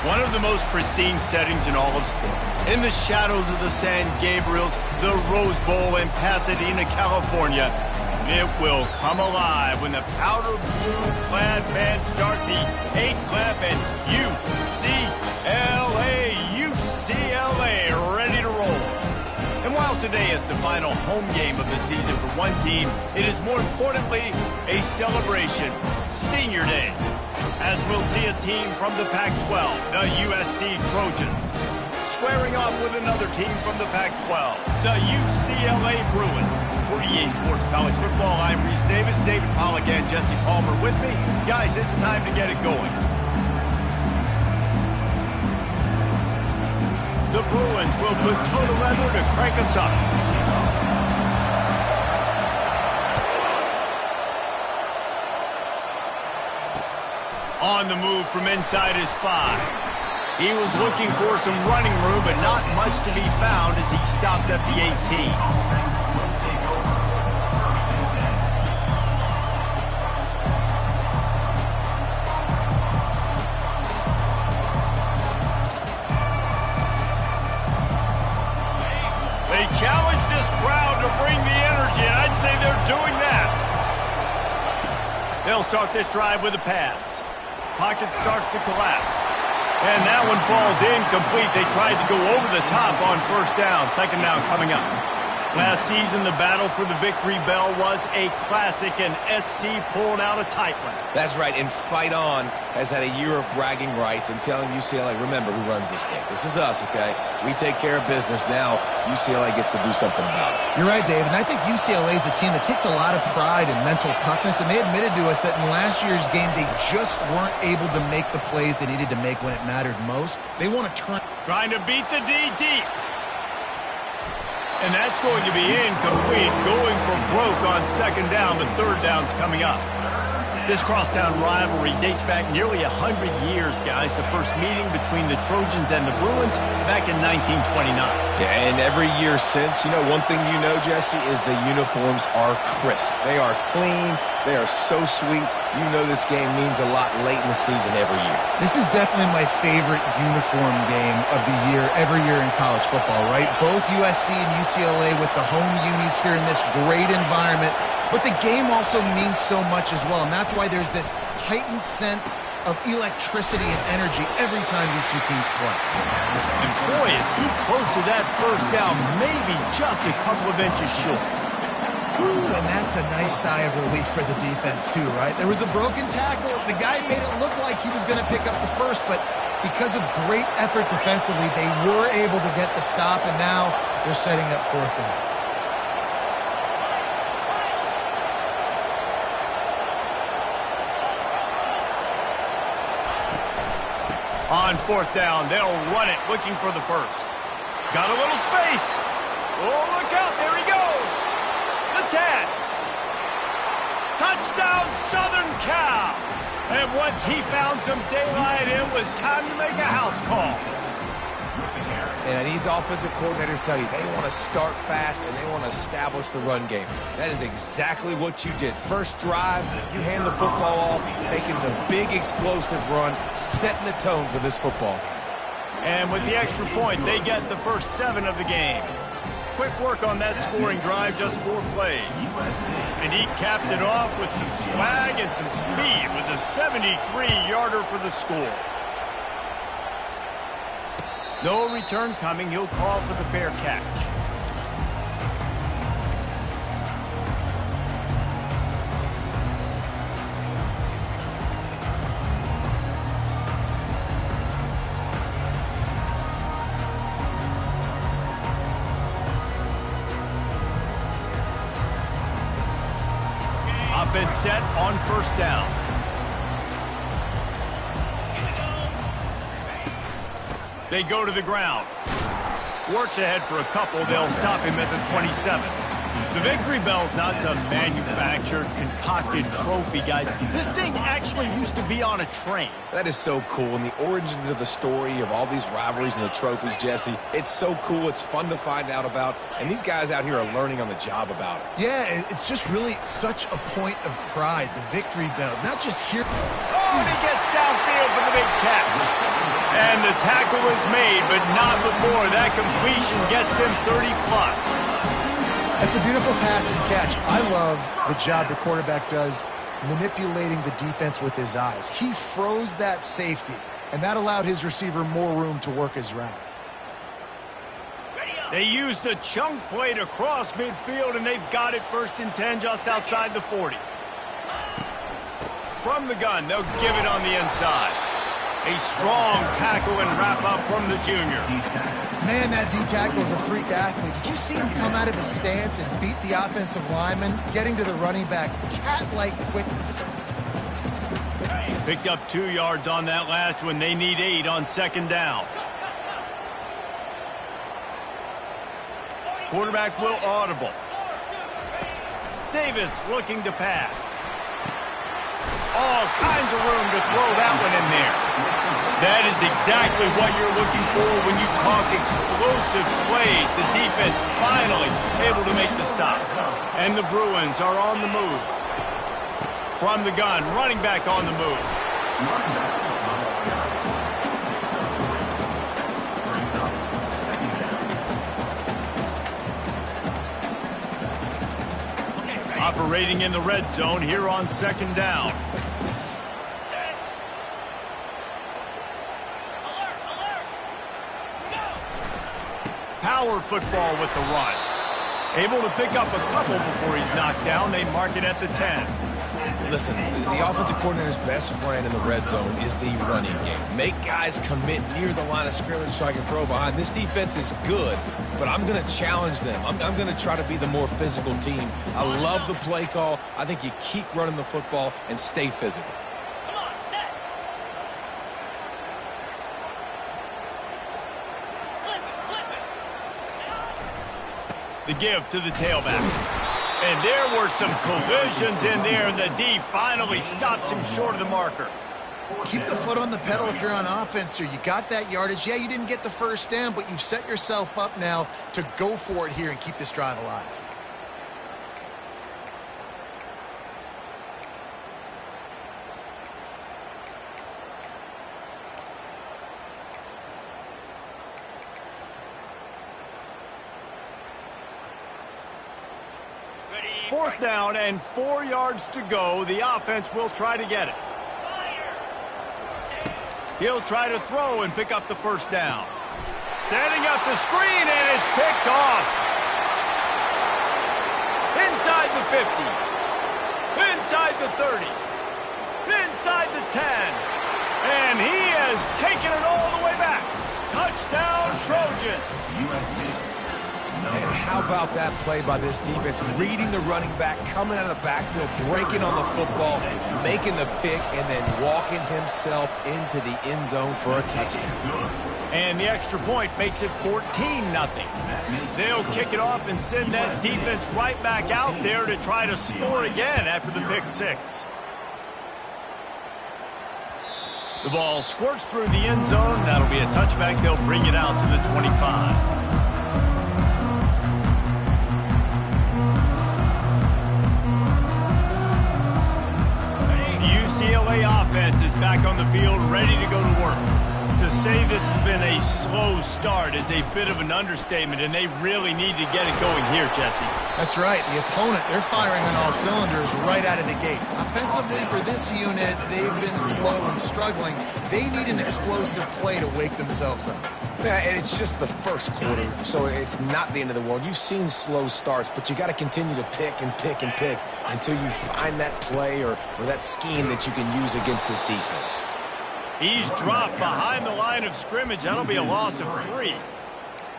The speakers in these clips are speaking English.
One of the most pristine settings in all of sports. In the shadows of the San Gabriels, the Rose Bowl in Pasadena, California, it will come alive when the powder blue-clad fans start the 8-clap and UCLA, ready to roll. And while today is the final home game of the season for one team, it is more importantly a celebration, Senior Day, as we'll see a team from the Pac-12, the USC Trojans, squaring off with another team from the Pac-12, the UCLA Bruins. For EA Sports College Football, I'm Reese Davis, David Pollack, and Jesse Palmer with me. Guys, it's time to get it going. The Bruins will put toe to leather to crank us up. On the move from inside his 5. He was looking for some running room, but not much to be found as he stopped at the 18. They challenge this crowd to bring the energy, and I'd say they're doing that. They'll start this drive with a pass. Pocket starts to collapse. And that one falls incomplete. They tried to go over the top on first down. Second down coming up. Last season, the battle for the victory bell was a classic, and SC pulled out a tight one. That's right, and Fight On has had a year of bragging rights and telling UCLA, remember who runs this game. This is us, okay? We take care of business. Now UCLA gets to do something about it. You're right, Dave, and I think UCLA is a team that takes a lot of pride in mental toughness, and they admitted to us that in last year's game, they just weren't able to make the plays they needed to make when it mattered most. They want to turn... Trying to beat the D deep. And that's going to be incomplete, going for broke on second down, but third down's coming up. This crosstown rivalry dates back nearly 100 years, guys. The first meeting between the Trojans and the Bruins back in 1929. Yeah, and every year since, you know, one thing you know, Jesse, is the uniforms are crisp. They are clean. They are so sweet. You know this game means a lot late in the season every year. This is definitely my favorite uniform game of the year, every year in college football, right? Both USC and UCLA with the home unis here in this great environment. But the game also means so much as well, and that's why there's this heightened sense of electricity and energy every time these two teams play. And boy, is he close to that first down, maybe just a couple of inches short. Ooh, and that's a nice sigh of relief for the defense too, right? There was a broken tackle. The guy made it look like he was going to pick up the first, but because of great effort defensively, they were able to get the stop, and now they're setting up fourth down. On fourth down, they'll run it, looking for the first. Got a little space. Oh, look out, there he goes. The 10. Touchdown, Southern Cal. And once he found some daylight, it was time to make a house call. And these offensive coordinators tell you they want to start fast and they want to establish the run game. That is exactly what you did. First drive, you hand the football off, making the big explosive run, setting the tone for this football game. And with the extra point, they get the first 7 of the game. Quick work on that scoring drive, just 4 plays. And he capped it off with some swag and some speed with a 73-yarder for the score. No return coming. He'll call for the fair catch. Offense set on first down. They go to the ground. Works ahead for a couple. They'll stop him at the 27. The victory bell's not some manufactured, concocted trophy, guys. This thing actually used to be on a train. That is so cool. And the origins of the story of all these rivalries and the trophies, Jesse, it's so cool. It's fun to find out about. And these guys out here are learning on the job about it. Yeah, it's just really such a point of pride, the victory bell. Not just here. Oh! and he gets downfield for the big catch. And the tackle is made, but not before that completion gets them 30-plus. That's a beautiful pass and catch. I love the job the quarterback does manipulating the defense with his eyes. He froze that safety, and that allowed his receiver more room to work his route. They used the chunk play to cross midfield, and they've got it 1st and 10 just outside the 40. From the gun, they'll give it on the inside. A strong tackle and wrap-up from the junior. Man, that D-tackle is a freak athlete. Did you see him come out of his stance and beat the offensive lineman, getting to the running back? Cat-like quickness. Picked up 2 yards on that last one. They need 8 on 2nd down. Quarterback will audible. Davis looking to pass. All kinds of room to throw that one in there. That is exactly what you're looking for when you talk explosive plays. The defense finally able to make the stop. And the Bruins are on the move. From the gun, running back on the move. Operating in the red zone here on 2nd down. Power football with the run. Able to pick up a couple before he's knocked down. They mark it at the 10. Listen, the offensive coordinator's best friend in the red zone is the running game. Make guys commit near the line of scrimmage so I can throw behind. This defense is good, but I'm going to challenge them. I'm going to try to be the more physical team. I love the play call. I think you keep running the football and stay physical. Come on, set. Flip it. The give to the tailback. And there were some collisions in there, and the D finally stops him short of the marker. Keep the foot on the pedal if you're on offense here. You got that yardage. Yeah, you didn't get the 1st down, but you've set yourself up now to go for it here and keep this drive alive. Fourth down and 4 yards to go. The offense will try to get it. He'll try to throw and pick up the 1st down. Setting up the screen, and it's picked off. Inside the 50. Inside the 30. Inside the 10. And he has taken it all the way back. Touchdown, Trojans. And how about that play by this defense? Reading the running back, coming out of the backfield, breaking on the football, making the pick, and then walking himself into the end zone for a touchdown. And the extra point makes it 14-0. They'll kick it off and send that defense right back out there to try to score again after the pick 6. The ball squirts through the end zone. That'll be a touchback. They'll bring it out to the 25. UCLA offense is back on the field, ready to go to work. To say this has been a slow start is a bit of an understatement, and they really need to get it going here, Jesse. That's right. The opponent, they're firing on all cylinders right out of the gate. Offensively, for this unit, they've been slow and struggling. They need an explosive play to wake themselves up. Yeah, and it's just the first quarter, so it's not the end of the world. You've seen slow starts, but you got to continue to pick and pick and pick until you find that play or that scheme that you can use against this defense. He's dropped behind the line of scrimmage. That'll be a loss of 3.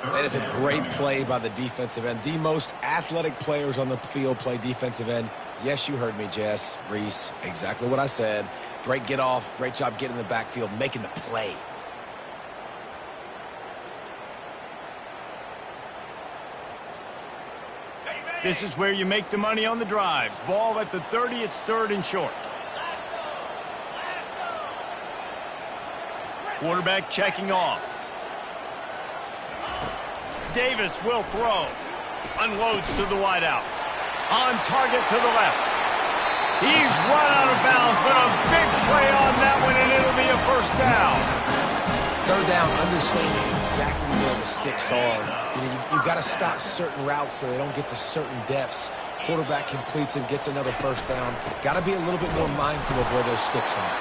That is a great play by the defensive end. The most athletic players on the field play defensive end. Yes, you heard me, Jess, Reese. Exactly what I said. Great get off. Great job getting in the backfield, making the play. This is where you make the money on the drives. Ball at the 30. It's 3rd and short. Quarterback checking off. Davis will throw. Unloads to the wideout. On target to the left. He's run out of bounds, but a big play on that one, and it'll be a first down. Third down, understanding exactly where the sticks are. You've got to stop certain routes so they don't get to certain depths. Quarterback completes and gets another first down. Got to be a little bit more mindful of where those sticks are.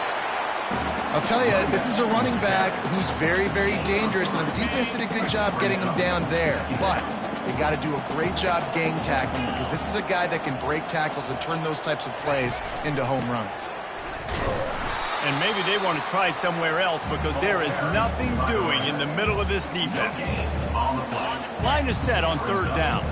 I'll tell you, this is a running back who's very, very dangerous, and the defense did a good job getting him down there. But they got to do a great job gang tackling, because this is a guy that can break tackles and turn those types of plays into home runs. And maybe they want to try somewhere else because there is nothing doing in the middle of this defense. Line is set on third down.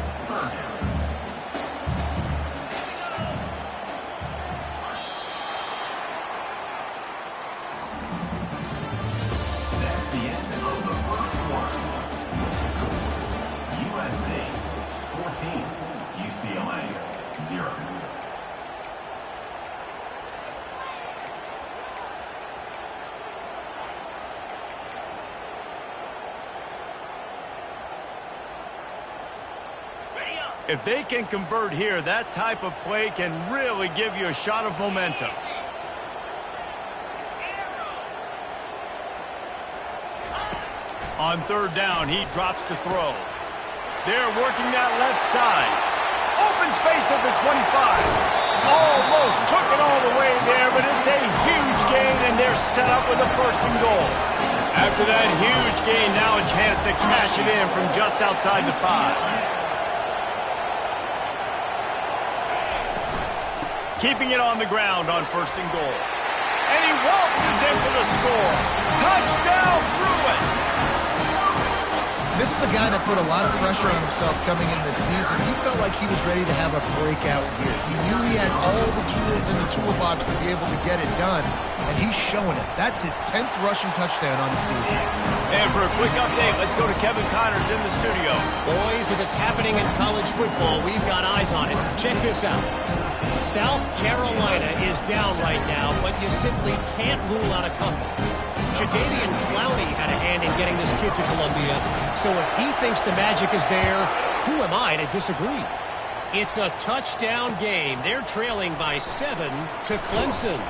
If they can convert here, that type of play can really give you a shot of momentum. On third down, he drops to throw. They're working that left side. Open space at the 25. Almost took it all the way there, but it's a huge gain, and they're set up with a first and goal. After that huge gain, now a chance to cash it in from just outside the 5. Keeping it on the ground on first and goal. And he waltzes in for the score. Touchdown, Bruins! This is a guy that put a lot of pressure on himself coming in this season. He felt like he was ready to have a breakout year. He knew he had all the tools in the toolbox to be able to get it done, and he's showing it. That's his 10th rushing touchdown on the season. And for a quick update, let's go to Kevin Connors in the studio. Boys, if it's happening in college football, we've got eyes on it. Check this out. South Carolina is down right now, but you simply can't rule out a comeback. Jadeveon Clowney had a hand in getting this kid to Columbia, so if he thinks the magic is there, who am I to disagree? It's a touchdown game. They're trailing by 7 to Clemson.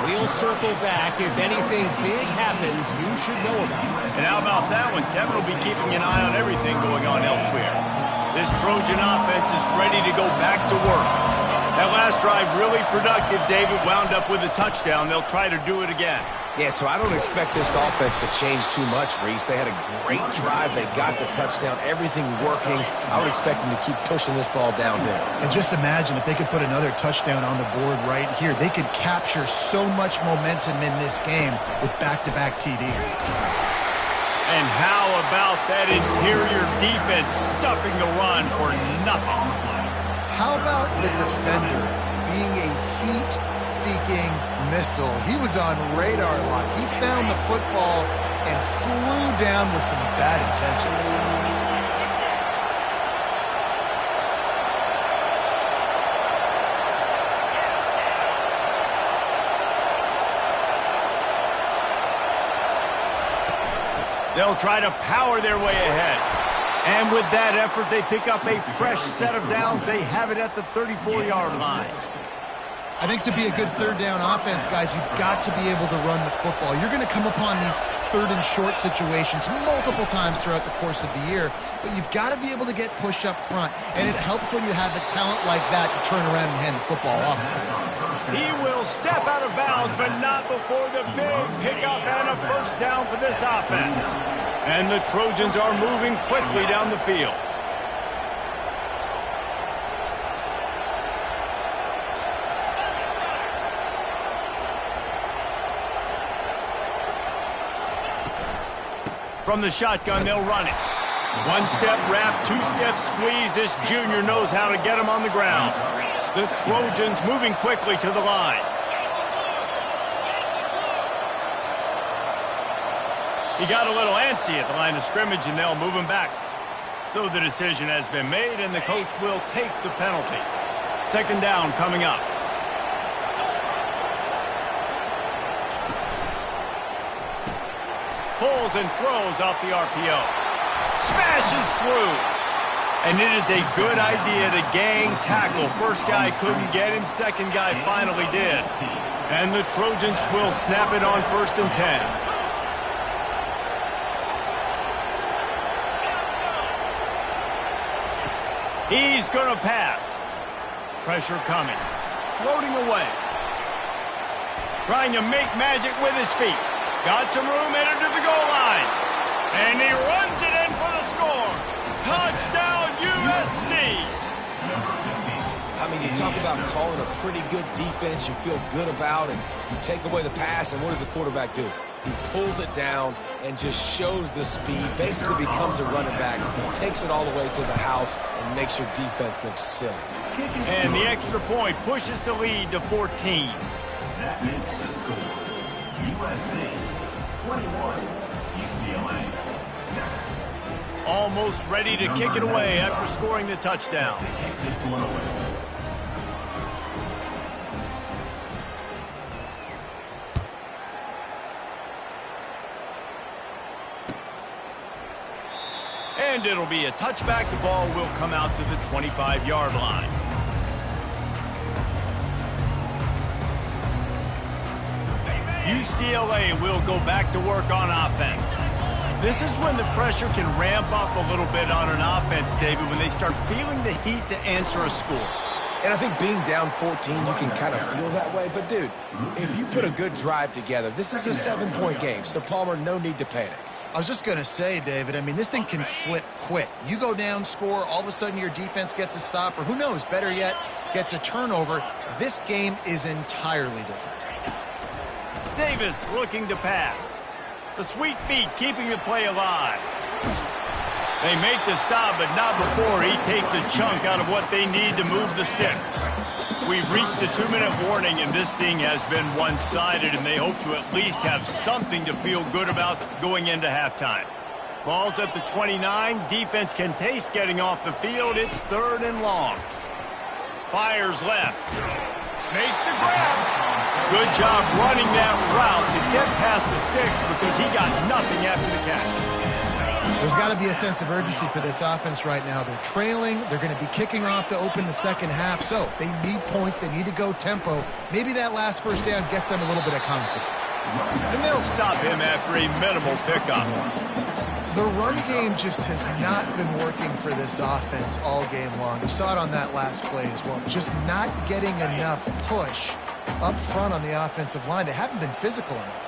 We'll circle back. If anything big happens, you should know about it. And how about that one? Kevin will be keeping an eye on everything going on elsewhere. This Trojan offense is ready to go back to work. That last drive really productive. David wound up with a touchdown. They'll try to do it again. Yeah, so I don't expect this offense to change too much, Reese. They had a great drive. They got the touchdown. Everything working. I would expect them to keep pushing this ball downhill. And just imagine if they could put another touchdown on the board right here. They could capture so much momentum in this game with back-to-back TDs. And how about that interior defense stuffing the run for nothing? How about the defender being a heat-seeking missile? He was on radar lock. He found the football and flew down with some bad intentions. They'll try to power their way ahead. And with that effort, they pick up a fresh set of downs. They have it at the 34-yard line. I think to be a good third down offense, guys, you've got to be able to run the football. You're going to come upon these third and short situations multiple times throughout the course of the year, but you've got to be able to get push up front, and it helps when you have a talent like that to turn around and hand the football off to. He will step out of bounds, but not before the big pickup and a first down for this offense. And the Trojans are moving quickly down the field. From the shotgun, they'll run it. One-step wrap, two-step squeeze. This junior knows how to get him on the ground. The Trojans moving quickly to the line. He got a little antsy at the line of scrimmage, and they'll move him back. So the decision has been made, and the coach will take the penalty. Second down coming up. Pulls and throws off the RPO. Smashes through. And it is a good idea to gang tackle. First guy couldn't get him. Second guy finally did. And the Trojans will snap it on 1st and 10. He's going to pass. Pressure coming. Floating away. Trying to make magic with his feet. Got some room, entered to the goal line. And he runs it in for the score. Touchdown, USC! I mean, you talk about calling a pretty good defense you feel good about, and you take away the pass, and what does the quarterback do? He pulls it down and just shows the speed, basically becomes a running back, takes it all the way to the house, and makes your defense look silly. And the extra point pushes the lead to 14. That makes the score USC 21, UCLA 7. Almost ready to kick it away after scoring the touchdown. Kick this one away. And it'll be a touchback. The ball will come out to the 25-yard line. UCLA will go back to work on offense. This is when the pressure can ramp up a little bit on an offense, David, when they start feeling the heat to answer a score. And I think being down 14, you can kind of feel that way. But, dude, if you put a good drive together, this is a 7-point game. So, Palmer, no need to panic. I was just going to say, David, I mean, this thing can flip quick. You go down, score, all of a sudden your defense gets a stop, or who knows, better yet, gets a turnover. This game is entirely different. Davis looking to pass. The sweet feet keeping the play alive. They make the stop, but not before he takes a chunk out of what they need to move the sticks. We've reached the 2-minute warning, and this thing has been one-sided, and they hope to at least have something to feel good about going into halftime. Ball's at the 29. Defense can taste getting off the field. It's 3rd and long. Fires left. Makes the grab. Good job running that route to get past the sticks because he got nothing after the catch. There's got to be a sense of urgency for this offense right now. They're trailing. They're going to be kicking off to open the second half. So they need points. They need to go tempo. Maybe that last first down gets them a little bit of confidence. And they'll stop him after a minimal pickup. The run game just has not been working for this offense all game long. You saw it on that last play as well. Just not getting enough push up front on the offensive line. They haven't been physical enough.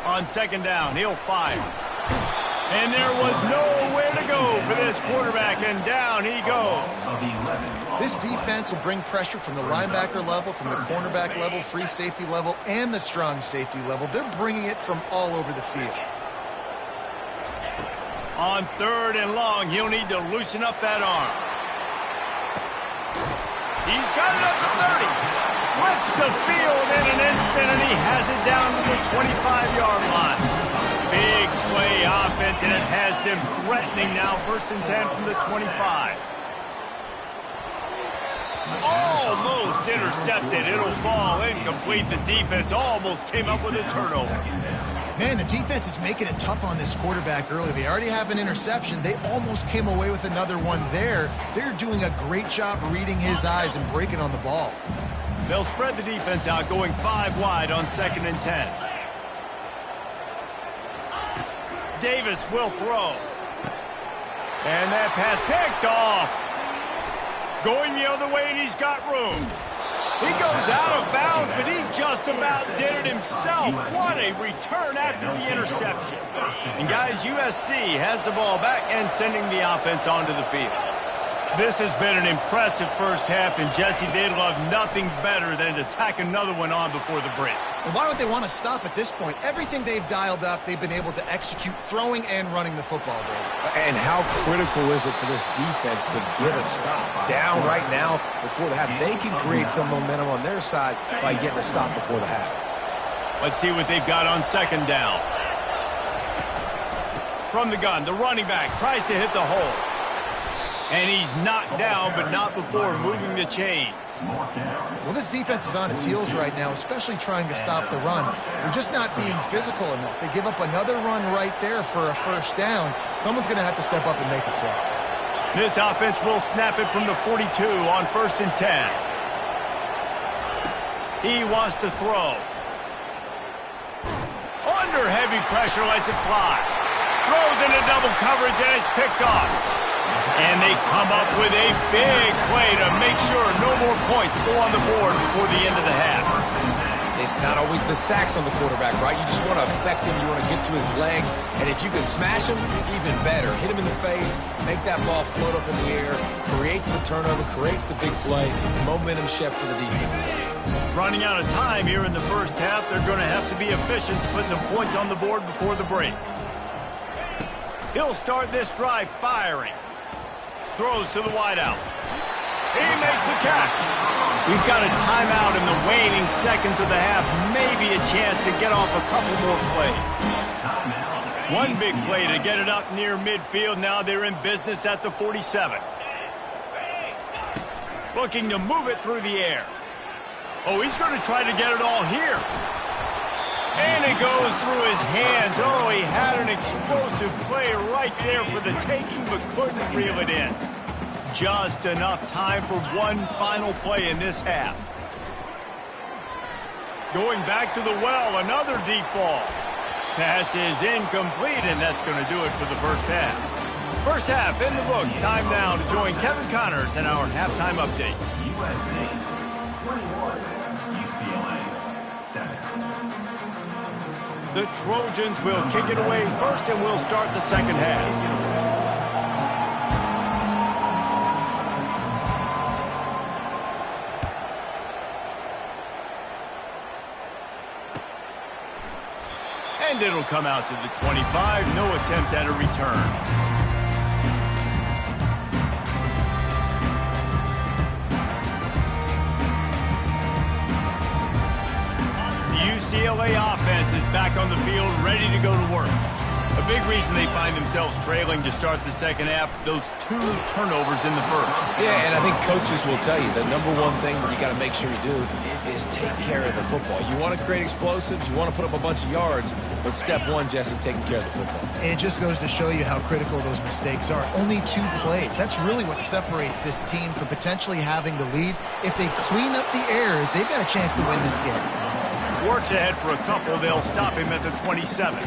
On 2nd down, he'll fire. And there was nowhere to go for this quarterback, and down he goes. This defense will bring pressure from the linebacker level, from the cornerback level, free safety level, and the strong safety level. They're bringing it from all over the field. On 3rd and long, he'll need to loosen up that arm. He's got it up to 30. Flips the field in an instant, and he has it down to the 25-yard line. Big play offense, and it has them threatening now. 1st and 10 from the 25. Almost intercepted. It'll fall incomplete. The defense almost came up with a turnover. Man, the defense is making it tough on this quarterback early. They already have an interception. They almost came away with another one there. They're doing a great job reading his eyes and breaking on the ball. They'll spread the defense out, going 5 wide on 2nd and 10. Davis will throw. And that pass picked off. Going the other way, and he's got room. He goes out of bounds, but he just about did it himself. What a return after the interception. And guys, USC has the ball back and sending the offense onto the field. This has been an impressive first half, and Jesse, they'd love nothing better than to tack another one on before the break. And why would they want to stop at this point? Everything they've dialed up, they've been able to execute throwing and running the football, David. And how critical is it for this defense to get a stop? Down right now before the half. They can create some momentum on their side by getting a stop before the half. Let's see what they've got on 2nd down. From the gun, the running back tries to hit the hole. And he's knocked down, but not before moving the chains. Well, this defense is on its heels right now, especially trying to stop the run. They're just not being physical enough. They give up another run right there for a first down. Someone's going to have to step up and make a play. This offense will snap it from the 42 on 1st and 10. He wants to throw. Under heavy pressure, lets it fly. Throws into double coverage, and it's picked off. And they come up with a big play to make sure no more points go on the board before the end of the half. It's not always the sacks on the quarterback, right? You just want to affect him. You want to get to his legs. And if you can smash him, even better. Hit him in the face, make that ball float up in the air, creates the turnover, creates the big play, momentum shift for the defense. Running out of time here in the first half, they're going to have to be efficient to put some points on the board before the break. He'll start this drive firing. Throws to the wideout. He makes the catch. We've got a timeout in the waning seconds of the half. Maybe a chance to get off a couple more plays. One big play to get it up near midfield. Now they're in business at the 47. Looking to move it through the air. Oh, he's going to try to get it all here. And it goes through his hands. Oh, he had an explosive play right there for the taking, but couldn't reel it in. Just enough time for one final play in this half. Going back to the well, another deep ball. Pass is incomplete, and that's going to do it for the first half. First half in the books. Time now to join Kevin Connors in our halftime update. USA 21, UCLA 7. The Trojans will kick it away first, and we'll start the second half. And it'll come out to the 25. No attempt at a return. UCLA offense is back on the field, ready to go to work. A big reason they find themselves trailing to start the second half, those 2 turnovers in the first. Yeah, and I think coaches will tell you the number one thing that you got to make sure you do is take care of the football. You want to create explosives, you want to put up a bunch of yards, but step one, Jesse, taking care of the football. And it just goes to show you how critical those mistakes are. Only 2 plays. That's really what separates this team from potentially having the lead. If they clean up the errors, they've got a chance to win this game. Works ahead for a couple. They'll stop him at the 27.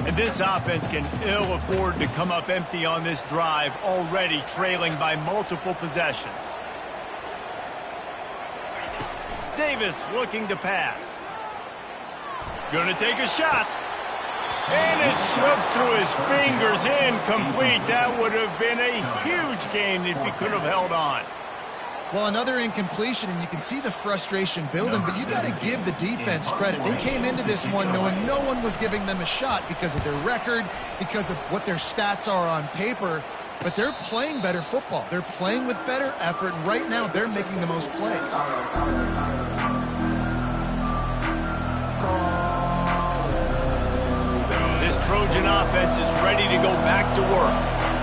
And this offense can ill afford to come up empty on this drive, already trailing by multiple possessions. Davis looking to pass. Gonna take a shot. And it slips through his fingers, incomplete. That would have been a huge gain if he could have held on. Well, another incompletion, and you can see the frustration building, but you got to give the defense credit. They came into this one knowing no one was giving them a shot because of their record, because of what their stats are on paper, but they're playing better football. They're playing with better effort, and right now they're making the most plays. This Trojan offense is ready to go back to work.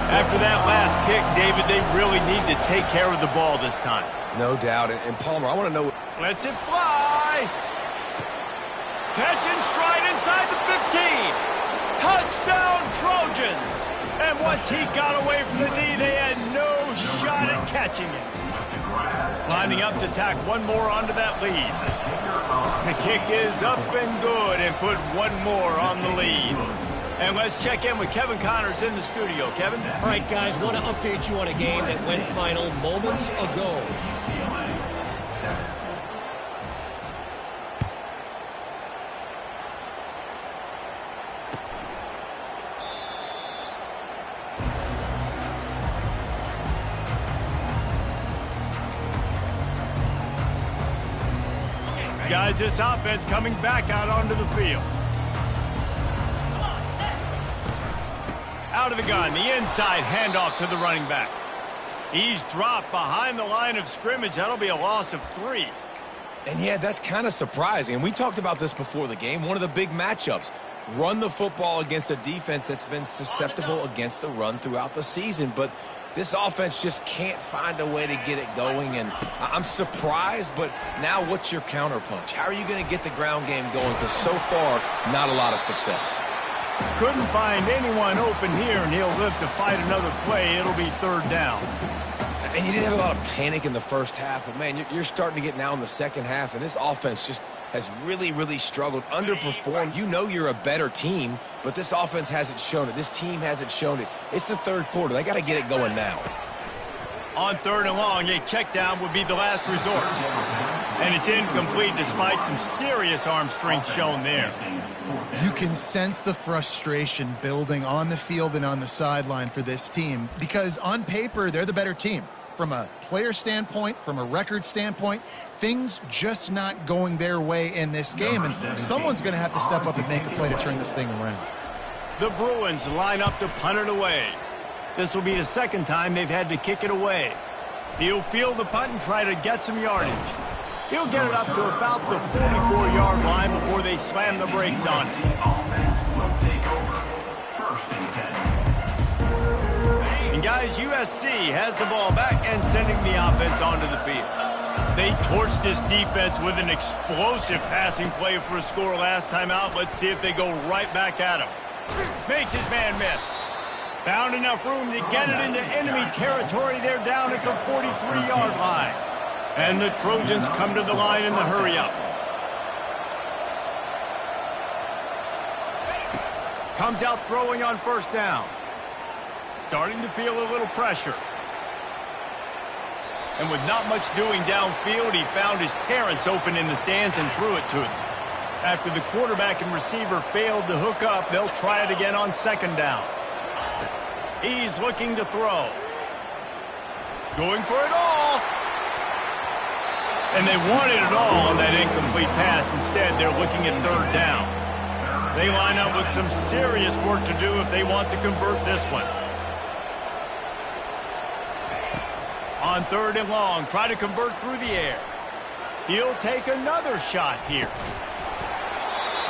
After that last pick, David, they really need to take care of the ball this time. No doubt. And Palmer, I want to know... Lets it fly. Catch and stride inside the 15. Touchdown, Trojans. And once he got away from the knee, they had no shot at catching it. Lining up to tack one more onto that lead. The kick is up and good and put one more on the lead. And let's check in with Kevin Connors in the studio. Kevin? All right, guys, want to update you on a game that went final moments ago. Guys, this offense coming back out onto the field. Out of the gun, the inside handoff to the running back. He's dropped behind the line of scrimmage. That'll be a loss of 3. And yeah, that's kind of surprising. And we talked about this before the game. One of the big matchups. run the football against a defense that's been susceptible against the run throughout the season. But this offense just can't find a way to get it going, and I'm surprised, but now what's your counterpunch? How are you going to get the ground game going? Because so far, not a lot of success. Couldn't find anyone open here, and he'll live to fight another play. It'll be third down. And you didn't have a lot of panic in the first half, but, man, you're starting to get now in the second half, and this offense just has really, really struggled, underperformed. You know you're a better team, but this offense hasn't shown it. This team hasn't shown it. It's the third quarter. They got to get it going now. On third and long, a check down would be the last resort. And it's incomplete despite some serious arm strength shown there. You can sense the frustration building on the field and on the sideline for this team because on paper, they're the better team. From a player standpoint, from a record standpoint, things just not going their way in this game, and someone's going to have to step up and make a play to turn this thing around. The Bruins line up to punt it away. This will be the second time they've had to kick it away. He'll field the punt and try to get some yardage. He'll get it up to about the 44-yard line before they slam the brakes on it. Offense will take over. First and 10. And guys, USC has the ball back and sending the offense onto the field. They torched this defense with an explosive passing play for a score last time out. Let's see if they go right back at him. Makes his man miss. Found enough room to get it into enemy territory. They're down at the 43-yard line. And the Trojans come to the line in the hurry-up. Comes out throwing on first down. Starting to feel a little pressure. And with not much doing downfield, he found his parents open in the stands and threw it to them. After the quarterback and receiver failed to hook up, they'll try it again on second down. He's looking to throw. Going for it all. And they wanted it all on that incomplete pass. Instead, they're looking at third down. They line up with some serious work to do if they want to convert this one. On third and long, try to convert through the air. He'll take another shot here.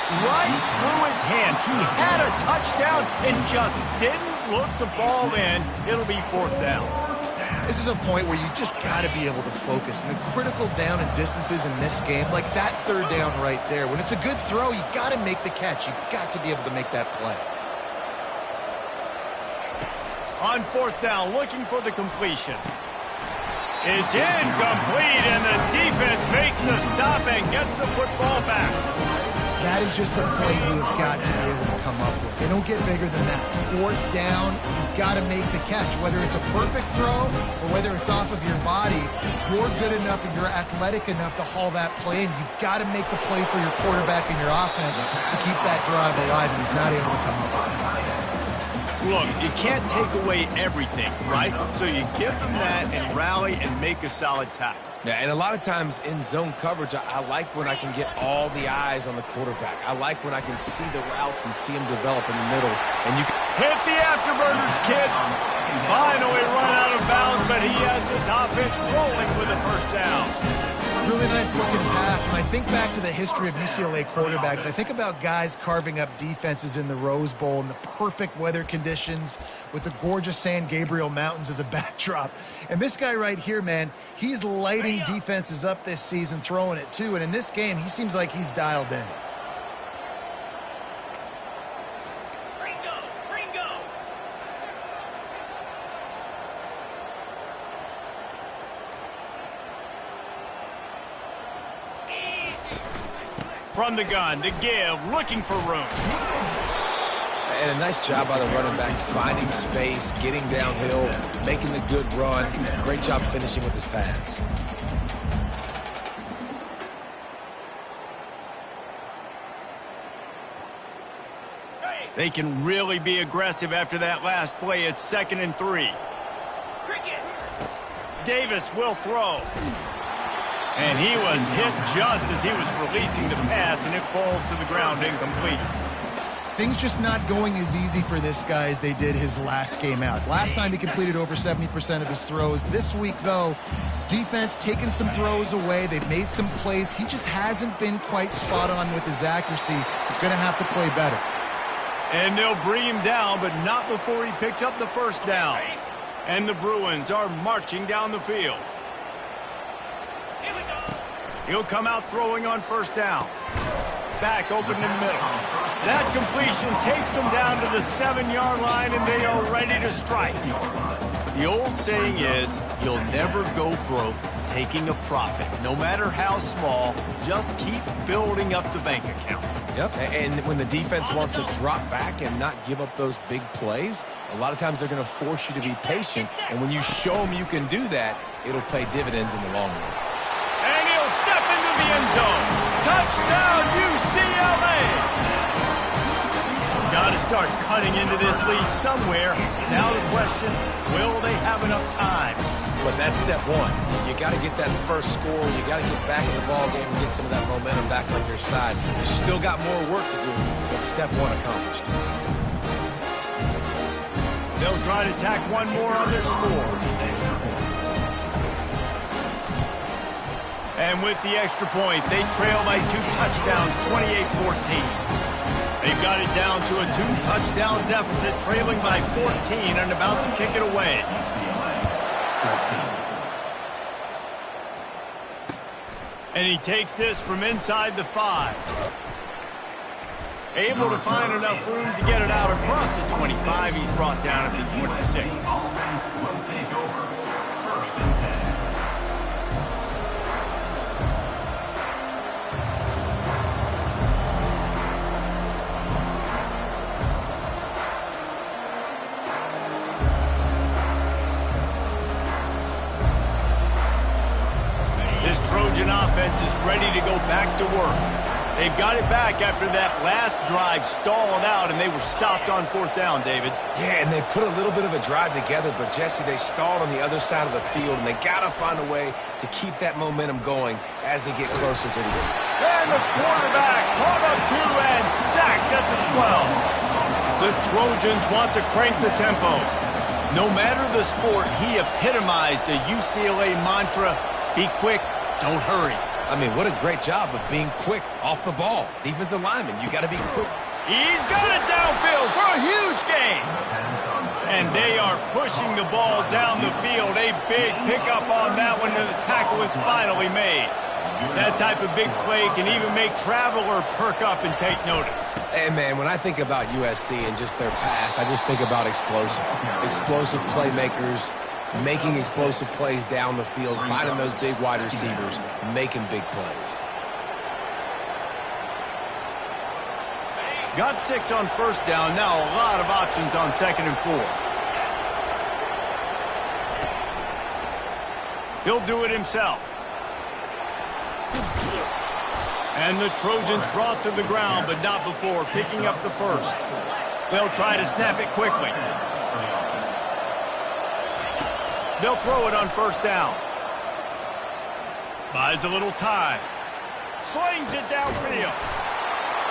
Right through his hands. He had a touchdown and just didn't look the ball in. It'll be fourth down. This is a point where you just got to be able to focus. And the critical down and distances in this game, like that third down right there. When it's a good throw, you got to make the catch. You've got to be able to make that play. On fourth down, looking for the completion. It's incomplete, and the defense makes the stop and gets the football back. That is just a play you have got to be able to come up with. They don't get bigger than that. Fourth down, you've got to make the catch. Whether it's a perfect throw or whether it's off of your body, you're good enough and you're athletic enough to haul that play in. You've got to make the play for your quarterback and your offense to keep that drive alive, and he's not able to come up with it. Look, you can't take away everything, right? So you give them that and rally and make a solid tackle. Yeah, and a lot of times in zone coverage, I like when I can get all the eyes on the quarterback. I like when I can see the routes and see them develop in the middle. And you can hit the afterburners, kid. Finally run out of bounds, but he has this offense rolling with a first down. Really nice looking pass. When I think back to the history of UCLA quarterbacks, I think about guys carving up defenses in the Rose Bowl in the perfect weather conditions with the gorgeous San Gabriel Mountains as a backdrop. And this guy right here, man, he's lighting defenses up this season, throwing it too. And in this game, he seems like he's dialed in. From the gun to give, looking for room. And a nice job by the running back, finding space, getting downhill, making the good run. Great job finishing with his pads. They can really be aggressive after that last play. It's 2nd and 3. Davis will throw. And he was hit just as he was releasing the pass, and it falls to the ground incomplete. Things just not going as easy for this guy as they did his last game out. Last time he completed over 70% of his throws. This week, though, defense taking some throws away. They've made some plays. He just hasn't been quite spot on with his accuracy. He's going to have to play better. And they'll bring him down, but not before he picks up the first down. And the Bruins are marching down the field. Here we go. He'll come out throwing on first down. Back open in the middle. That completion takes them down to the 7-yard line, and they are ready to strike. The old saying is, you'll never go broke taking a profit. No matter how small, just keep building up the bank account. Yep, and when the defense wants to drop back and not give up those big plays, a lot of times they're going to force you to be patient, and when you show them you can do that, it'll pay dividends in the long run. And he'll step into the end zone. Touchdown, UCLA! Got to start cutting into this lead somewhere. Now the question, will they have enough time? But that's step one. You got to get that first score. You got to get back in the ball game and get some of that momentum back on your side. You still got more work to do, but step one accomplished. They'll try to tack one more on their score. And with the extra point, they trail by 2 touchdowns, 28-14. They've got it down to a 2-touchdown deficit, trailing by 14 and about to kick it away. And he takes this from inside the 5. Able to find enough room to get it out across the 25. He's brought down at the 26. Offense will take over. First and 10. This Trojan offense is ready to go back to work. They've got it back after that last drive stalled out, and they were stopped on 4th down, David. Yeah, and they put a little bit of a drive together, but, Jesse, they stalled on the other side of the field, and they got to find a way to keep that momentum going as they get closer to the end. And the quarterback caught up 2 and sacked at the 12. The Trojans want to crank the tempo. No matter the sport, he epitomized a UCLA mantra, be quick, don't hurry. I mean, what a great job of being quick off the ball. Defensive lineman, you got to be quick. He's got it downfield for a huge gain. And they are pushing the ball down the field. A big pickup on that one, and the tackle is finally made. That type of big play can even make Traveler perk up and take notice. Hey, man, when I think about USC and just their pass, I just think about explosive. Explosive playmakers, making explosive plays down the field, finding those big wide receivers, making big plays. Got 6 on first down. Now a lot of options on 2nd and 4. He'll do it himself. And the Trojans brought to the ground, but not before picking up the first. They'll try to snap it quickly. They'll throw it on first down. Buys a little time. Slings it downfield.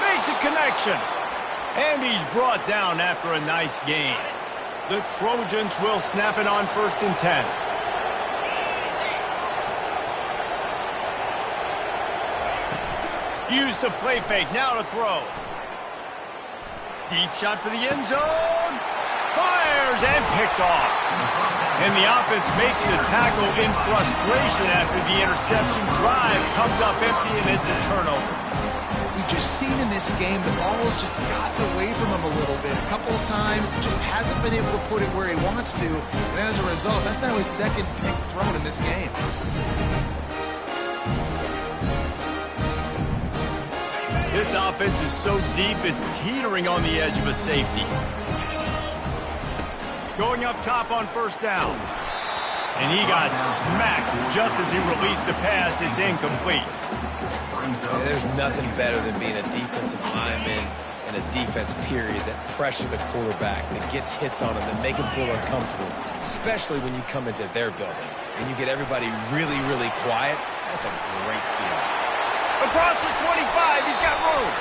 Makes a connection. And he's brought down after a nice gain. The Trojans will snap it on 1st and 10. Use the play fake. Now to throw. Deep shot for the end zone. Fires and picked off. And the offense makes the tackle in frustration after the interception. Drive comes up empty, and it's a turnover. We've just seen in this game the ball has just gotten away from him a little bit. A couple of times, just hasn't been able to put it where he wants to. And as a result, that's now his 2nd pick thrown in this game. This offense is so deep, it's teetering on the edge of a safety. Going up top on first down. And he got smacked just as he released the pass. It's incomplete. There's nothing better than being a defensive lineman and a defense period that pressure the quarterback, that gets hits on him, that make him feel uncomfortable, especially when you come into their building and you get everybody really, really quiet. That's a great feeling. Across the 25, he's got room.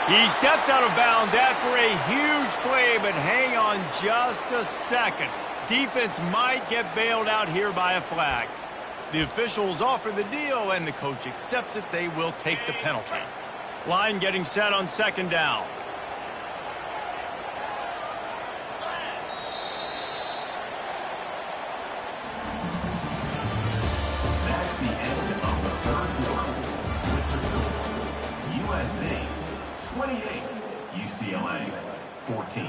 He steps out of bounds after a huge play, but hang on just a second. Defense might get bailed out here by a flag. The officials offer the deal, and the coach accepts it. They will take the penalty. Line getting set on 2nd down. UCLA 14.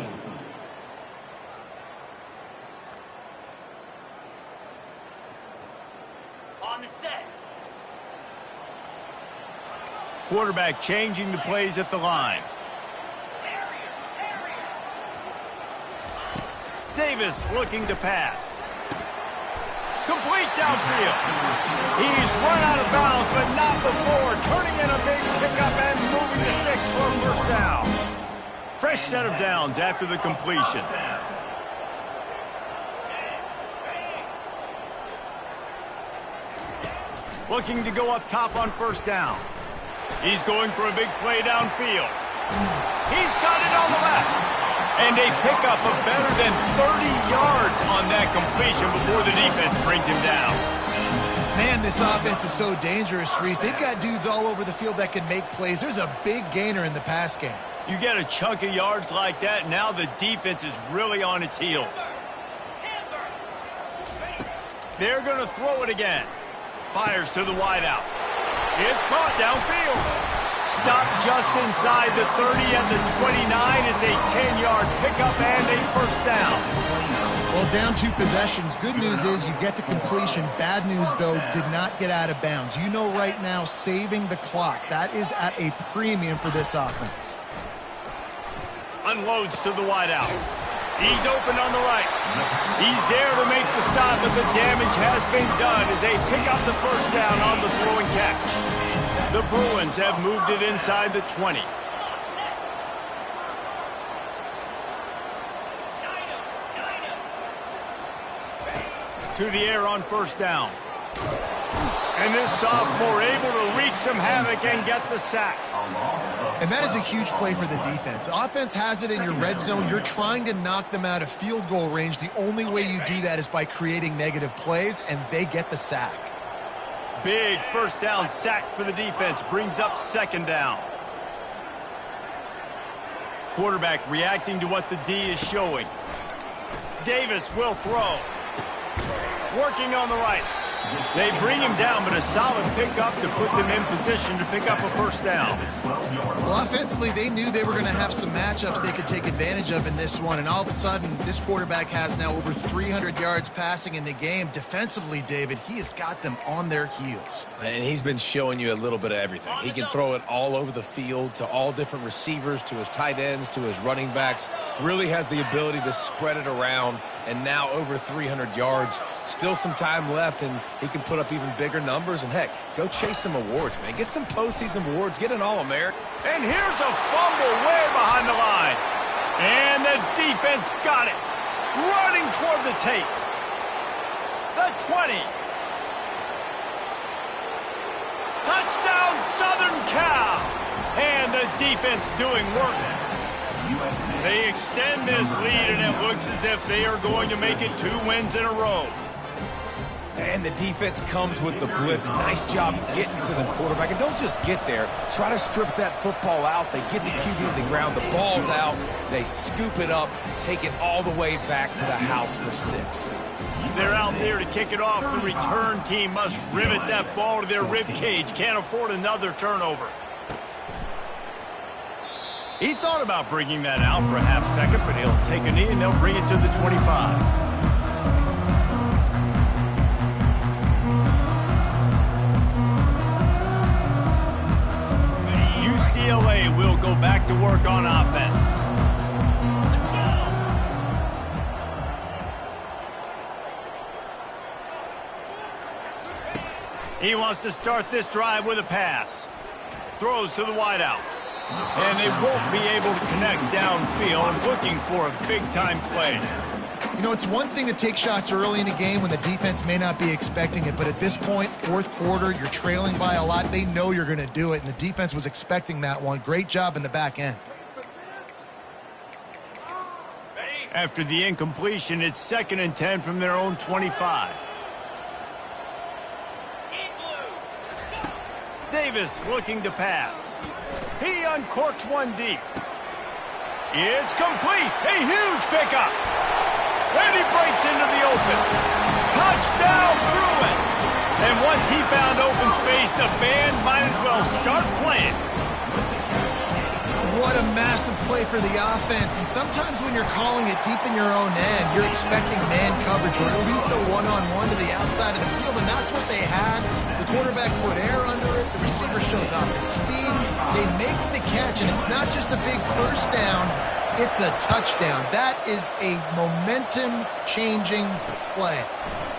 On the set. Quarterback changing the plays at the line. Davis looking to pass. Complete downfield. He's run out of bounds, but not before turning in a big pickup and moving the sticks for a first down. Fresh set of downs after the completion. Looking to go up top on first down. He's going for a big play downfield. He's got it on the left. And a pickup of better than 30 yards on that completion before the defense brings him down. Man, this offense is so dangerous, Reese. They've got dudes all over the field that can make plays. There's a big gainer in the pass game. You get a chunk of yards like that, now the defense is really on its heels. They're going to throw it again. Fires to the wideout. It's caught downfield. Stopped just inside the 30 at the 29. It's a 10-yard pickup and a first down. Well, down 2 possessions. Good news is you get the completion. Bad news, though, did not get out of bounds. You know right now, saving the clock. That is at a premium for this offense. Unloads to the wideout. He's open on the right. He's there to make the stop, but the damage has been done as they pick up the first down on the throw and catch. The Bruins have moved it inside the 20. To the air on first down. And this sophomore able to wreak some havoc and get the sack. And that is a huge play for the defense. Offense has it in your red zone. You're trying to knock them out of field goal range. The only way you do that is by creating negative plays, and they get the sack. Big first down sack for the defense. Brings up second down. Quarterback reacting to what the D is showing. Davis will throw. Working on the right. They bring him down, but a solid pickup to put them in position to pick up a first down. Well, offensively, they knew they were going to have some matchups they could take advantage of in this one, and all of a sudden, this quarterback has now over 300 yards passing in the game. Defensively, David, he has got them on their heels. And he's been showing you a little bit of everything. He can throw it all over the field to all different receivers, to his tight ends, to his running backs. Really has the ability to spread it around, and now over 300 yards. Still some time left, and he can put up even bigger numbers. And, heck, go chase some awards, man. Get some postseason awards. Get an All-American. And here's a fumble way behind the line. And the defense got it. Running toward the tape. The 20. Touchdown, Southern Cal. And the defense doing work. They extend this lead, and it looks as if they are going to make it 2 wins in a row. And the defense comes with the blitz. Nice job getting to the quarterback. And don't just get there. Try to strip that football out. They get the QB to the ground. The ball's out. They scoop it up, take it all the way back to the house for 6. They're out there to kick it off. The return team must rivet that ball to their rib cage. Can't afford another turnover. He thought about bringing that out for a half second, but he'll take a knee and they'll bring it to the 25. UCLA will go back to work on offense. He wants to start this drive with a pass. Throws to the wideout. And they won't be able to connect downfield, looking for a big-time play. You know, it's one thing to take shots early in the game when the defense may not be expecting it, but at this point, fourth quarter, you're trailing by a lot. They know you're going to do it, and the defense was expecting that one. Great job in the back end. After the incompletion, it's 2nd and 10 from their own 25. Davis looking to pass. He uncorks one deep. It's complete. A huge pickup. And he breaks into the open. Touchdown, Bruins. And once he found open space, the band might as well start playing. What a massive play for the offense. And sometimes when you're calling it deep in your own end, you're expecting man coverage or at least a one-on-one to the outside of the field, and that's what they had. The quarterback put air under it. The receiver shows off his speed. They make the catch, and it's not just a big first down. It's a touchdown. That is a momentum-changing play.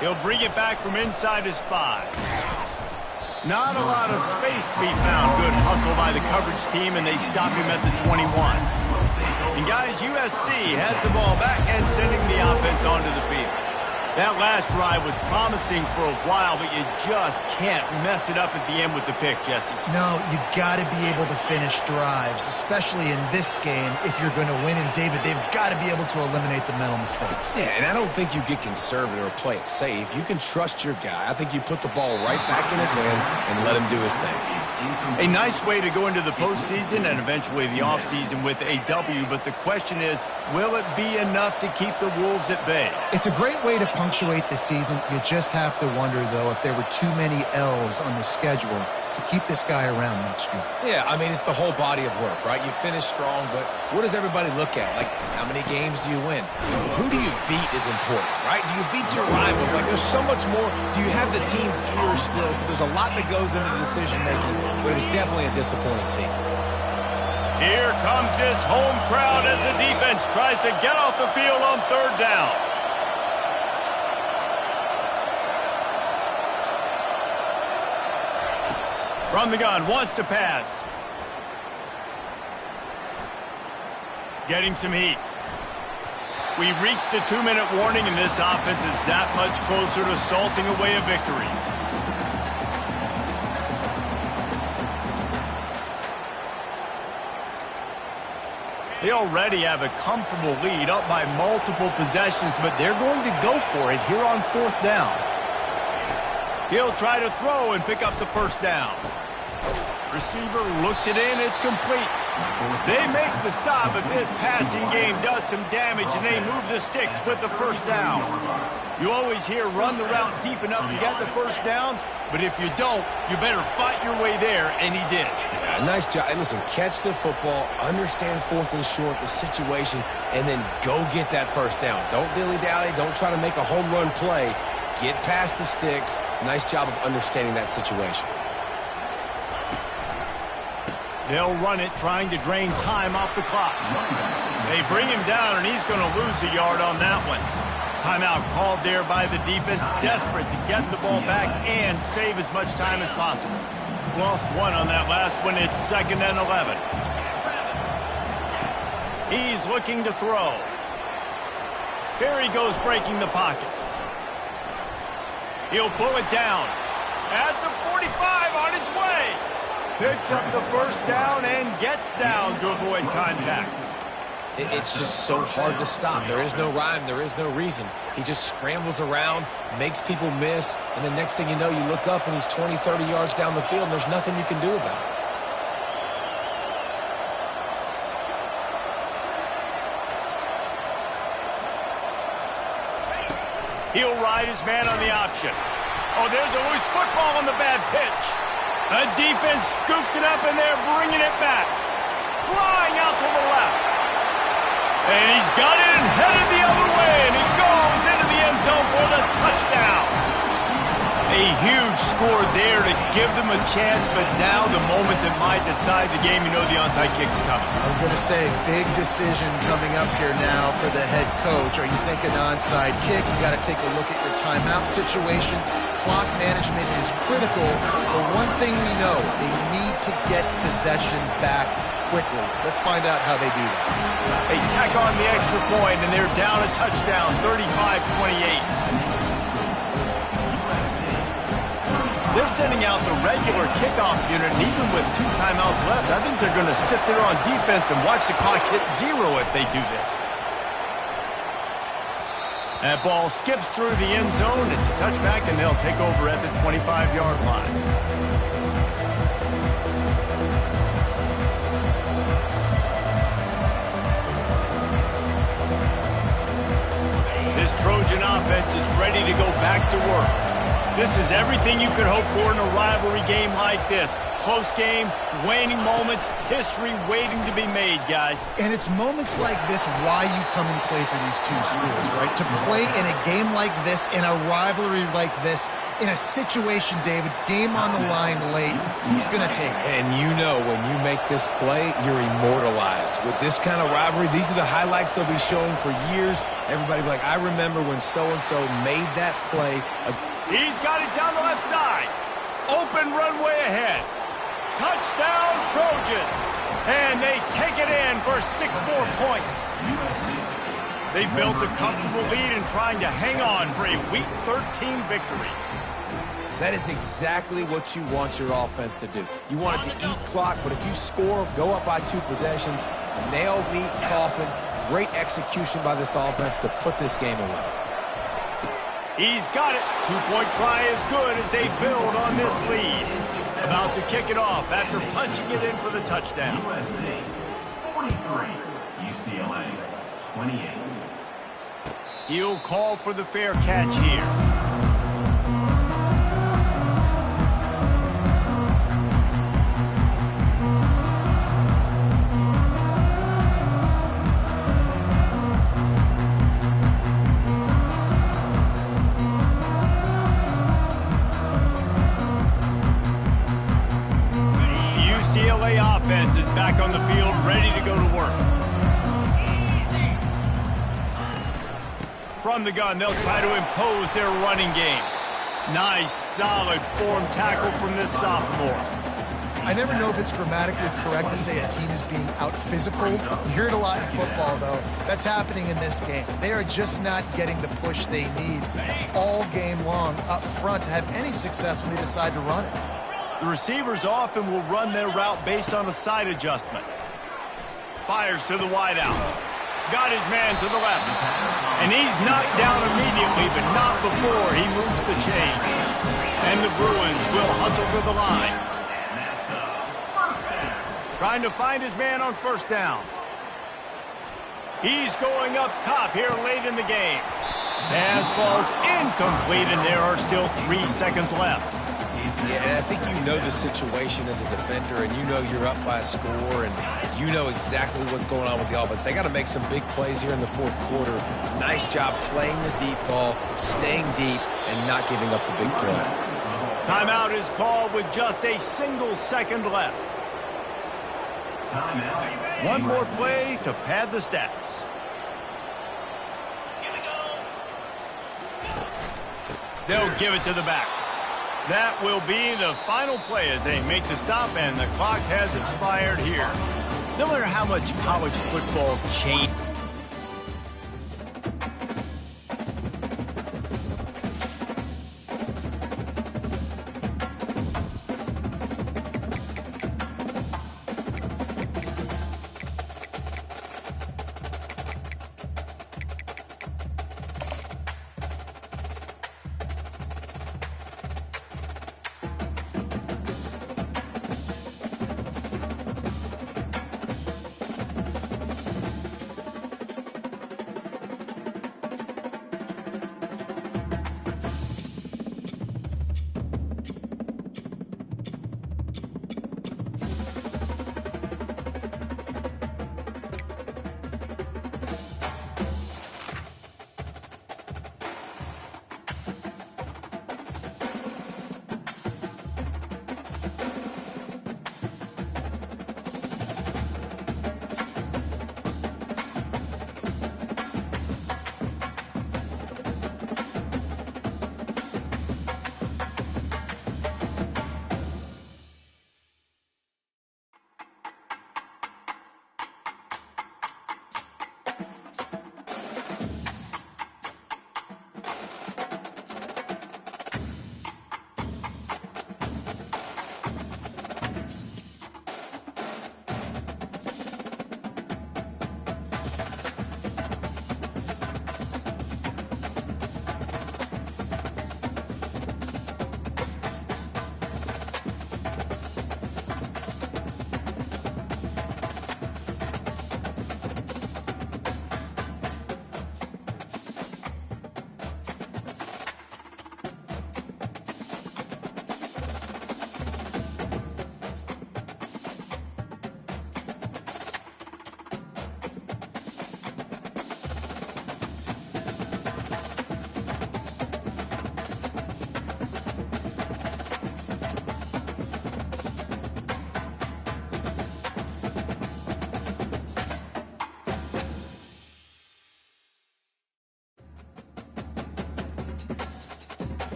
He'll bring it back from inside his 5. Not a lot of space to be found. Good hustle by the coverage team, and they stop him at the 21. And guys, USC has the ball back and sending the offense onto the field. That last drive was promising for a while, but you just can't mess it up at the end with the pick, Jesse. No, you got to be able to finish drives, especially in this game if you're going to win. And David, they've got to be able to eliminate the mental mistakes. Yeah, and I don't think you get conservative or play it safe. You can trust your guy. I think you put the ball right back in his hands and let him do his thing. A nice way to go into the postseason and eventually the offseason with a W, but the question is, will it be enough to keep the Wolves at bay? It's a great way to punctuate the season. You just have to wonder, though, if there were too many L's on the schedule to keep this guy around next year. Yeah, I mean, it's the whole body of work, right? You finish strong, but what does everybody look at? Like, how many games do you win? Who do you beat is important, right? Do you beat your rivals? Like, there's so much more. Do you have the team's ear still? So there's a lot that goes into decision-making, but it was definitely a disappointing season. Here comes this home crowd as the defense tries to get off the field on 3rd down. From the gun, wants to pass. Getting some heat. We've reached the 2-minute warning, and this offense is that much closer to salting away a victory. They already have a comfortable lead, up by multiple possessions, but they're going to go for it here on 4th down. He'll try to throw and pick up the 1st down. Receiver looks it in, it's complete. They make the stop, but this passing game does some damage, and they move the sticks with the 1st down. You always hear run the route deep enough to get the 1st down, but if you don't, you better fight your way there, and he did. Yeah, nice job. And listen, catch the football, understand 4th and short, the situation, and then go get that 1st down. Don't dilly-dally, don't try to make a home run play. Get past the sticks. Nice job of understanding that situation. They'll run it, trying to drain time off the clock. They bring him down, and he's going to lose a yard on that one. Timeout called there by the defense, desperate to get the ball back and save as much time as possible. Lost 1 on that last one. It's 2nd and 11. He's looking to throw. Here he goes, breaking the pocket. He'll pull it down. At the 45, on his way. Picks up the 1st down and gets down to avoid contact. It's just so hard to stop. There is no rhyme. There is no reason. He just scrambles around, makes people miss, and the next thing you know, you look up and he's 20, 30 yards down the field, and there's nothing you can do about it. He'll ride his man on the option. Oh, there's a loose football on the bad pitch. The defense scoops it up, and they're bringing it back. Flying out to the left. And he's got it and headed the other way, and he goes into the end zone for the touchdown. A huge score there to give them a chance, but now the moment that might decide the game, you know the onside kick's coming. I was going to say, big decision coming up here now for the head coach. Are you thinking onside kick? You got to take a look at your timeout situation. Clock management is critical, but one thing we know, they need to get possession back quickly. Let's find out how they do that. They tack on the extra point, and they're down a touchdown, 35-28. They're sending out the regular kickoff unit, and even with 2 timeouts left, I think they're going to sit there on defense and watch the clock hit 0 if they do this. That ball skips through the end zone. It's a touchback, and they'll take over at the 25-yard line. This Trojan offense is ready to go back to work. This is everything you could hope for in a rivalry game like this. Close game, waning moments, history waiting to be made, guys. And it's moments like this why you come and play for these two schools, right? To play in a game like this, in a rivalry like this, in a situation, David, game on the line late, who's going to take it? And you know when you make this play, you're immortalized. With this kind of rivalry, these are the highlights they'll be showing for years. Everybody will be like, I remember when so-and-so made that play. He's got it down the left side. Open runway ahead. Touchdown, Trojans. And they take it in for 6 more points. They built a comfortable lead and trying to hang on for a Week 13 victory. That is exactly what you want your offense to do. You want it to eat clock, but if you score, go up by 2 possessions, nail, meet, coffin, great execution by this offense to put this game away. He's got it. 2-point try is good as they build on this lead. About to kick it off after punching it in for the touchdown. USC 43, UCLA 28. He'll call for the fair catch here. UCLA offense is back on the field, ready to go to work. From the gun, they'll try to impose their running game. Nice, solid form tackle from this sophomore. I never know if it's grammatically correct to say a team is being out-physicaled. You hear it a lot in football, though. That's happening in this game. They are just not getting the push they need all game long up front to have any success when they decide to run it. The receivers often will run their route based on a side adjustment. Fires to the wideout. Got his man to the left. And he's knocked down immediately, but not before he moves the chain. And the Bruins will hustle to the line. Trying to find his man on first down. He's going up top here late in the game. Pass falls incomplete, and there are still 3 seconds left. Yeah, and I think you know the situation as a defender, and you know you're up by a score, and you know exactly what's going on with the offense. They got to make some big plays here in the 4th quarter. Nice job playing the deep ball, staying deep, and not giving up the big play. Timeout is called with just a single second left. Timeout. One more play to pad the stats. They'll give it to the back. That will be the final play as they make the stop, and the clock has expired here. No matter how much college football changed.